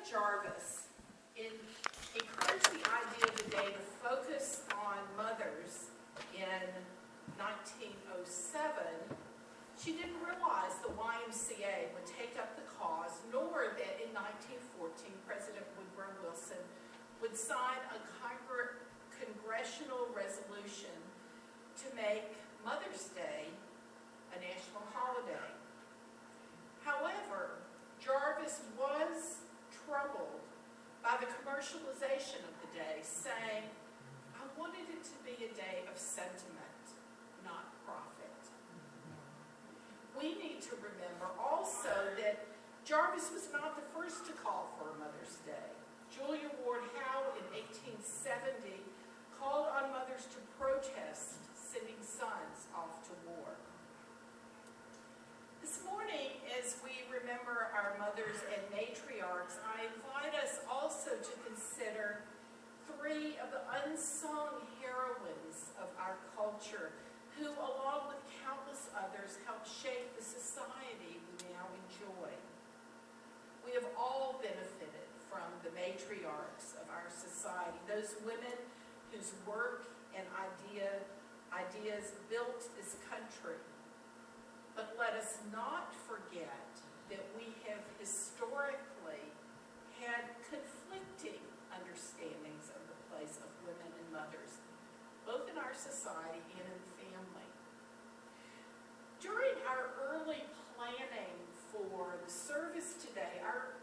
Jarvis encouraged the idea of the day to focus on mothers in 1907, she didn't realize the YMCA would take up the cause, nor that in 1914 President Woodrow Wilson would sign a congressional resolution to make Mother's Day a national holiday. However, Jarvis was troubled by the commercialization of the day, saying, "I wanted it to be a day of sentiment, not profit." We need to remember also that Jarvis was not the first to call for a Mother's Day. Julia Ward Howe in 1870 called on mothers to protest sending sons off to war. This morning, as we remember our mothers and matriarchs, I invite us also to consider three of the unsung heroines of our culture who, along with countless others, helped shape the society we now enjoy. We have all benefited from the matriarchs of our society, those women whose work and ideas built this country. But let us not forget that we have historically had conflicting understandings of the place of women and mothers, both in our society and in the family. During our early planning for the service today, our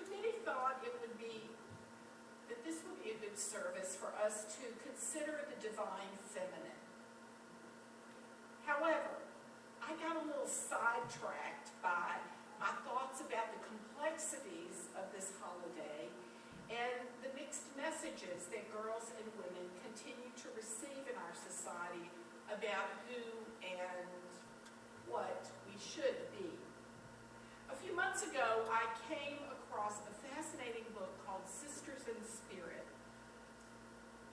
committee thought that this would be a good service for us to consider the divine feminine. However, I got a little sidetracked by my thoughts about the complexities of this holiday and the mixed messages that girls and women continue to receive in our society about who and what we should be. A few months ago, I came across a fascinating book called Sisters in Spirit,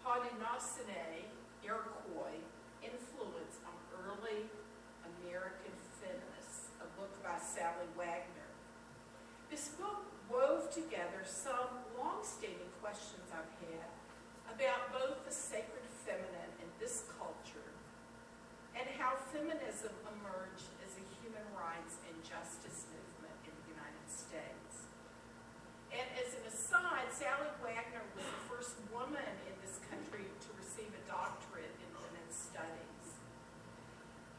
Haudenosaunee, Iroquois, Influence on Early American Feminists, a book by Sally Wagner. This book wove together some long-standing questions I've had about both the sacred feminine in this culture and how feminism emerged as a human rights and justice movement in the United States. And as an aside, Sally Wagner was the first woman in this country to receive a doctorate in women's studies.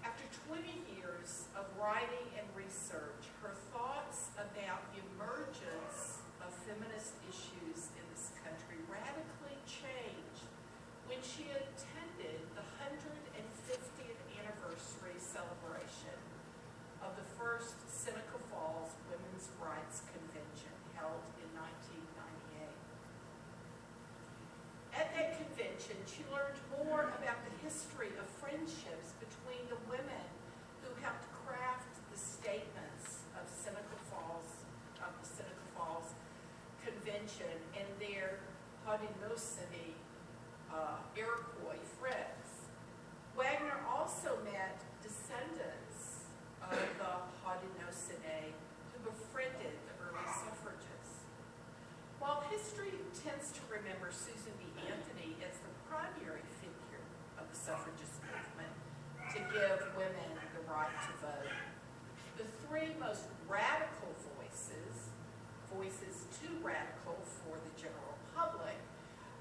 After 20 years of writing and research, her thoughts about the emergence of feminist issues in this country radically changed when she attended the 150th anniversary celebration of the first Seneca Falls Women's Rights Convention held in 1998. At that convention, she learned more about the history of friendships between the women who helped craft the statements of the Seneca Falls Convention and their Haudenosaunee Iroquois friends. Wagner also met descendants of the Haudenosaunee who befriended the early suffragists. While history tends to remember Susan B. Anthony as the primary figure of the suffragist movement to give women the right to vote, the three most radical voices too radical for the general public,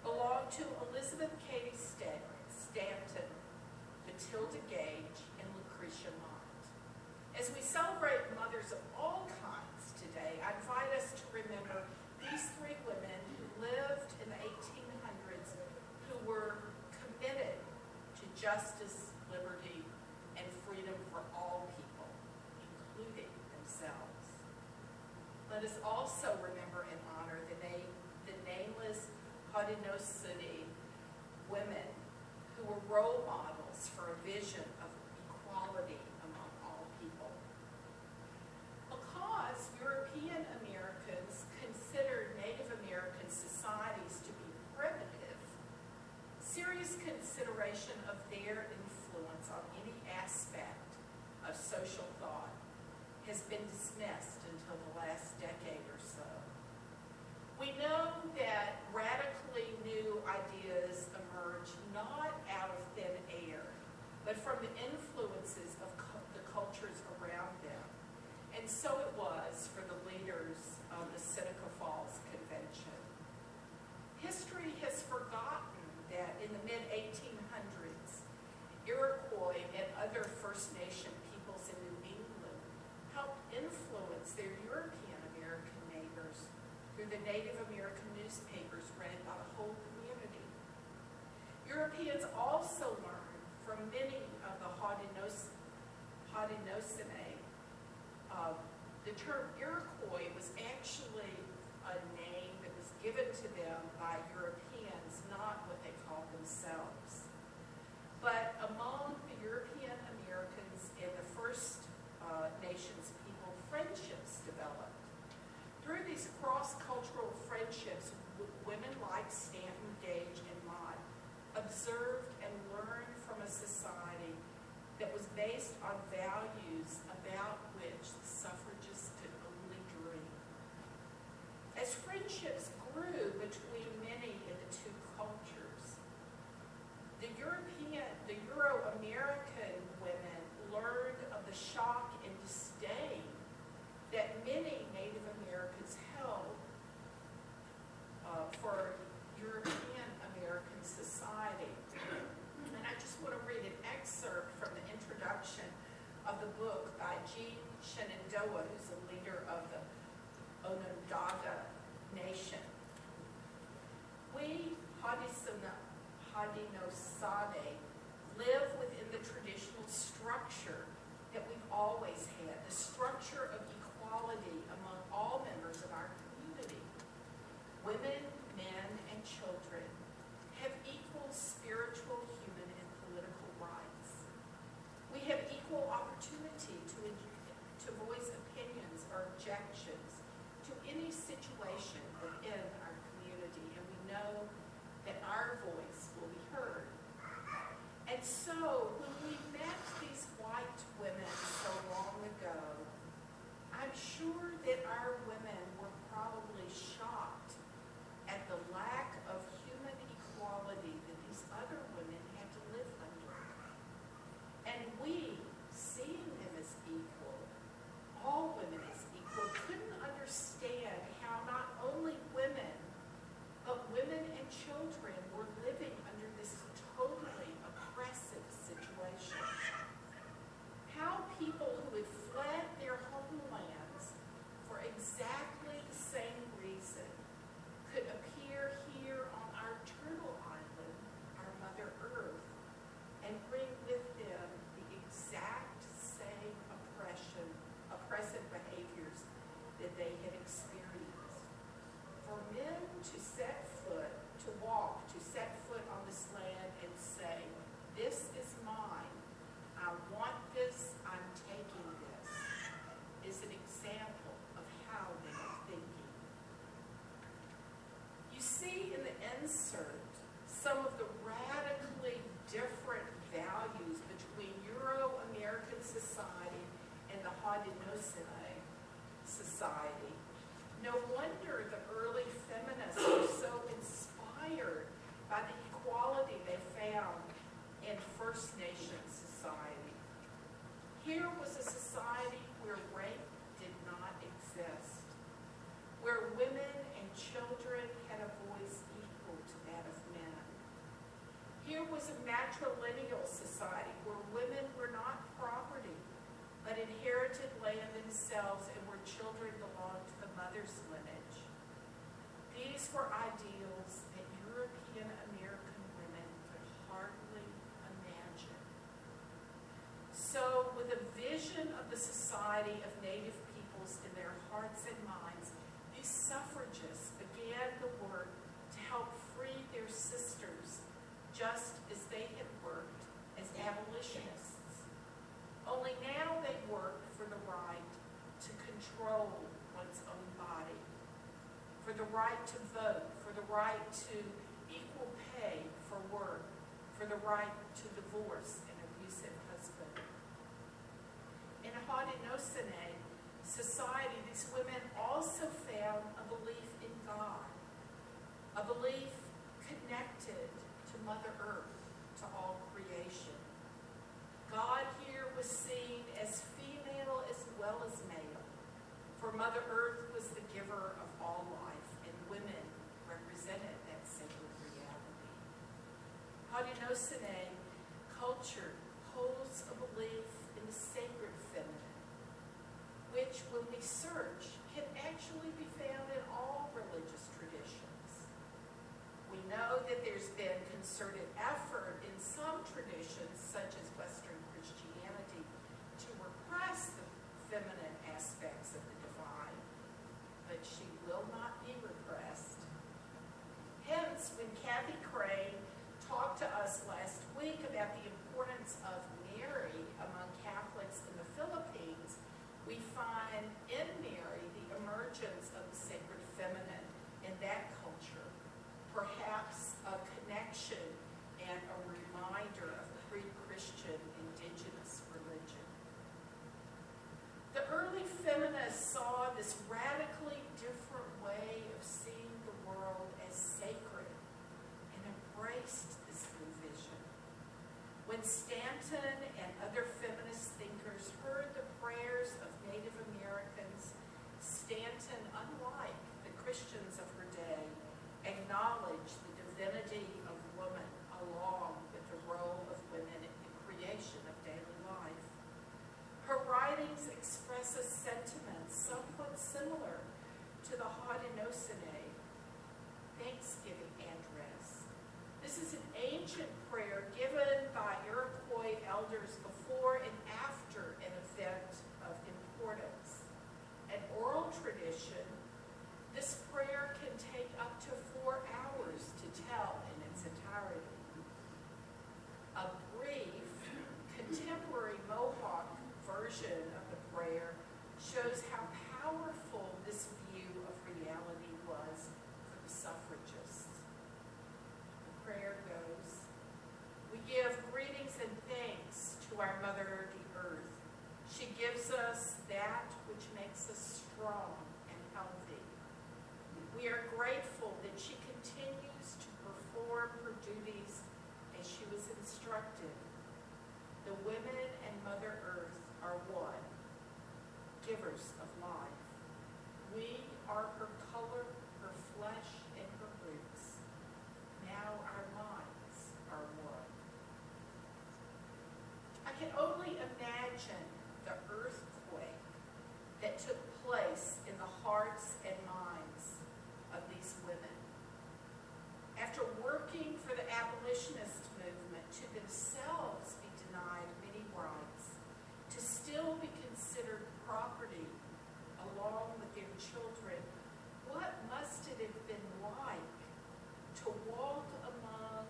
belong to Elizabeth Cady Stanton, Matilda Gage, and Lucretia Mott. As we celebrate mothers of all kinds today, I invite us to remember these three women who lived in the 1800s, who were committed to justice, liberty, and freedom for all people, including themselves. Let us also remember and honor the nameless Haudenosaunee women who were role models for a vision of equality among all people. Because European Americans considered Native American societies to be primitive, serious consideration of their influence on any aspect of social thought has been dismissed until the last decade or so. We know that radically new ideas emerge not out of thin air, but from the influences of the cultures around them. And so it was for the leaders of the Seneca Falls Convention. History has forgotten that in the mid-1800s, Iroquois and other First Nation peoples in New England helped influence their European American neighbors through the Native American newspapers read by the whole community. Europeans also learned from many of the Haudenosaunee. The term Iroquois was actually a name that was given to them by Europeans, not what they called themselves. But among the European Americans and the First Nations people, friendships developed. Through these cross-cultural friendships, women like Stanton, Gage, and Mott observed and learned from a society that was based on values about which the suffragists could only dream. As friendships grew between many of the two cultures, the Euro-American women learned of the shock and disdain that many Native Americans held for European American society. And I just want to read an excerpt from the introduction of the book by Jean Shenandoah, who's a leader of the Onondaga Nation. We, Haudenosaunee, live within the traditional structure that we've always had, the structure of equality among all members of our community. Women, men, and children have equal spiritual, human, and political rights. We have equal opportunity to voice opinions or objections to any situation within our community, and we know that our voice will be heard. And so, when we met these white women so long ago, I'm sure that our women were probably shocked at the lack of human equality that these other women had to live under. And we, seeing them as equal, all women as equal, couldn't understand how not only women, but women and children were living under this totally oppressive situation. How people who had fled their homelands for exactly the same reason could appear here on our turtle island, our Mother Earth, and bring with them the exact same oppressive behaviors that they had experienced. For men to set foot on this land and say, this is mine, I want this, I'm taking this, is an example of how they are thinking. You see in the insert some of the radically different values between Euro-American society and the Haudenosaunee society. No wonder the early feminists were so inspired by the equality they found in First Nation society. Here was a society where rape did not exist, where women and children had a voice equal to that of men. Here was a matrilineal society where women were not property, but inherited land themselves and where children belonged to the mother's lineage. These were ideals that European American women could hardly imagine. So, with a vision of the society of Native peoples in their hearts and minds, these suffragists began the work to help free their sisters, just as they had worked as abolitionists. Only now they worked for the right to control one's own body, for the right to vote, for the right to equal pay for work, for the right to divorce an abusive husband. In a Haudenosaunee society, these women also found a belief in God. well as male. For Mother Earth was the giver of all life, and women represented that sacred reality. Haudenosaunee culture holds a belief in the sacred feminine, which, when we search, can actually be found in all religious traditions. We know that there's been concerted effort in some traditions, such as Western Christianity, to repress the feminine aspects of the divine, but she will not be repressed. Hence, when Kathy Crane talked to us last week about the importance of Mary among Catholics in the Philippines, we find in Mary the emergence of the sacred feminine in that culture, perhaps a connection and a reminder of pre-Christian indigenous religion. The early feminists saw this radically different way of seeing the world as sacred and embraced this new vision. When Stanton and other feminist thinkers heard the prayers of Native Americans, Stanton, unlike the Christians of her day, acknowledged the divinity of woman along with the role of women in the creation of daily life. Her writings express a sentiment somewhat similar to the Haudenosaunee Thanksgiving address. This is an ancient prayer given by Iroquois elders before and after an event of importance. An oral tradition, this prayer can take up to 4 hours to tell in its entirety. A brief, contemporary Mohawk version of the prayer shows how powerful this view of reality was for the suffragists. The prayer goes, "We give greetings and thanks to our Mother, the Earth. She gives us that which makes us strong and healthy. We are grateful that she continues to perform her duties as she was instructed. The women and Mother Earth are one, givers of life. We are her color, her flesh, and her roots. Now our minds are one." I can only imagine the earthquake that took place in the hearts and minds of these women. After working for the abolitionist movement, to themselves be denied many rights, to still be considered property along with their children, what must it have been like to walk among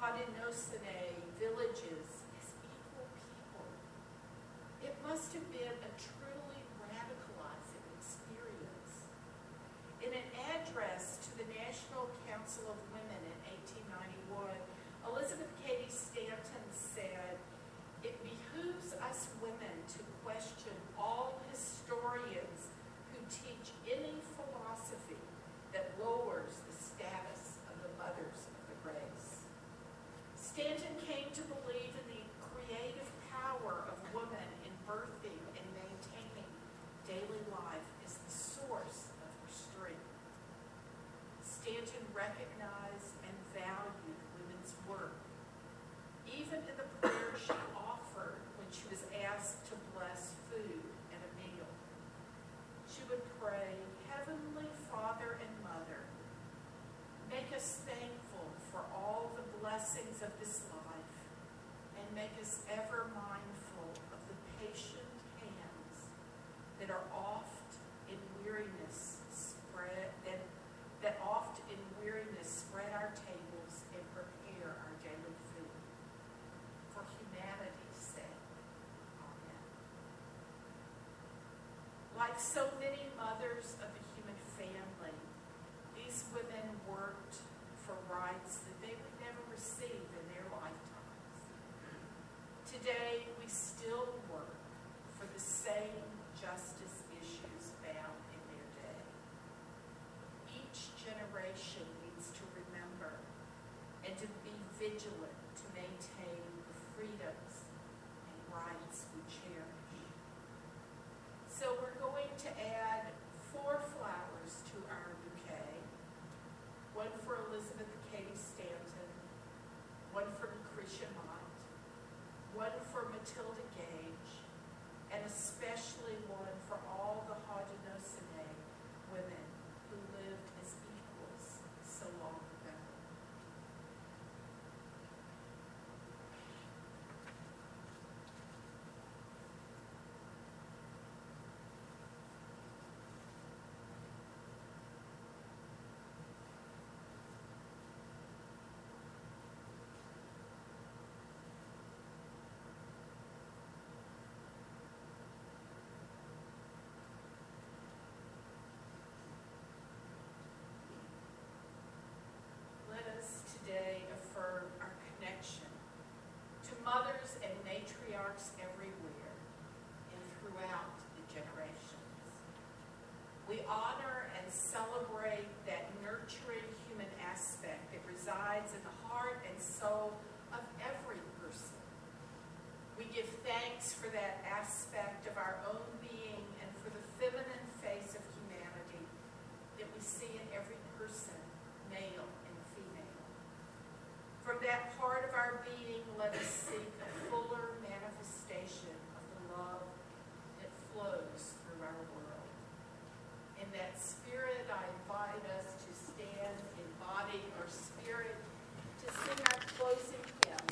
Haudenosaunee villages as equal people? It must have been a truly radicalizing experience. In an address to the National Council of Women in 1891, Elizabeth Cady Stanton said, "It behooves us women to question all historians who teach any philosophy that lowers the status of the mothers of the race." Stanton came to believe in the creative power of woman in birthing and maintaining daily life as the source of her strength. Stanton recognized and valued women's work. Even in the prayer she offered when she was asked to bless food and a meal, she would pray, "Heavenly Father and Mother, make us thankful for all the blessings of this life, and make us ever mindful of the patient hands that are oft in weariness spread our tables and prepare our daily food. For humanity's sake. Amen." Like so many mothers of the human family, these women worked for rights that they would never receive in their lifetimes. Today, we still work for the same justice issues found in their day. Each generation needs to remember and to be vigilant to maintain the freedoms and rights we cherish. one for Elizabeth Cady Stanton, one for Lucretia Mott, one for Matilda Gage, and especially one for all the Haudenosaunee women who lived as equals so long ago. Let us today affirm our connection to mothers and matriarchs everywhere and throughout the generations. We honor and celebrate that nurturing human aspect that resides in the heart and soul of every person. We give thanks for that aspect of our own being and for the feminine face of humanity that we see in every person, male and female. From that part of our being, let us seek a